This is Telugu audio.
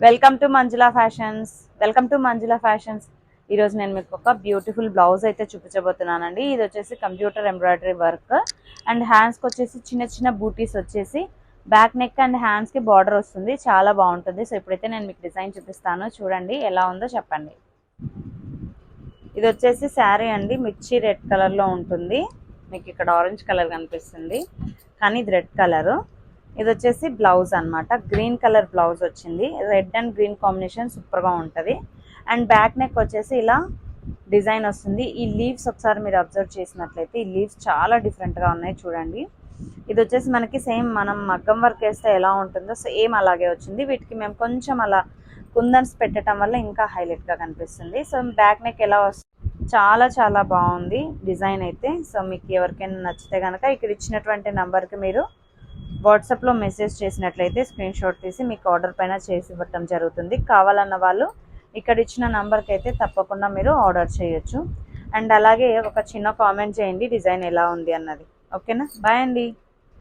Welcome to Manjula fashions. ఈరోజు నేను మీకు ఒక బ్యూటిఫుల్ బ్లౌజ్ అయితే చూపించబోతున్నానండి. ఇది వచ్చేసి కంప్యూటర్ ఎంబ్రాయిడరీ వర్క్ అండ్ హ్యాండ్స్కి వచ్చేసి చిన్న చిన్న బూటీస్ వచ్చేసి బ్యాక్ నెక్ అండ్ హ్యాండ్స్కి బార్డర్ వస్తుంది. చాలా బాగుంటుంది. సో ఇప్పుడైతే నేను మీకు డిజైన్ చూపిస్తాను, చూడండి ఎలా ఉందో చెప్పండి. ఇది వచ్చేసి శారీ అండి, మిర్చి రెడ్ కలర్లో ఉంటుంది. మీకు ఇక్కడ ఆరెంజ్ కలర్ కనిపిస్తుంది కానీ ఇది రెడ్ కలరు. ఇది వచ్చేసి బ్లౌజ్ అనమాట, గ్రీన్ కలర్ బ్లౌజ్ వచ్చింది. రెడ్ అండ్ గ్రీన్ కాంబినేషన్ సూపర్గా ఉంటుంది. అండ్ బ్యాక్ నెక్ వచ్చేసి ఇలా డిజైన్ వస్తుంది. ఈ లీవ్స్ ఒకసారి మీరు అబ్జర్వ్ చేసినట్లయితే ఈ లీవ్స్ చాలా డిఫరెంట్గా ఉన్నాయి, చూడండి. ఇది వచ్చేసి మనకి సేమ్ మనం మగ్గం వర్క్ వేస్తే ఎలా ఉంటుందో సేమ్ అలాగే వచ్చింది. వీటికి మేము కొంచెం అలా కుందన్స్ పెట్టడం వల్ల ఇంకా హైలైట్గా కనిపిస్తుంది. సో బ్యాక్ నెక్ ఎలా వస్తుంది, చాలా చాలా బాగుంది డిజైన్ అయితే. సో మీకు ఎవరికైనా నచ్చితే కనుక ఇక్కడ ఇచ్చినటువంటి నెంబర్కి మీరు వాట్సాప్లో మెసేజ్ చేసినట్లయితే స్క్రీన్ షాట్ తీసి మీకు ఆర్డర్ పైన చేసి ఇవ్వటం జరుగుతుంది. కావాలన్న వాళ్ళు ఇక్కడ ఇచ్చిన నెంబర్కి అయితే తప్పకుండా మీరు ఆర్డర్ చేయొచ్చు. అండ్ అలాగే ఒక చిన్న కామెంట్ చేయండి డిజైన్ ఎలా ఉంది అన్నది. ఓకేనా, బాయ్ అండి.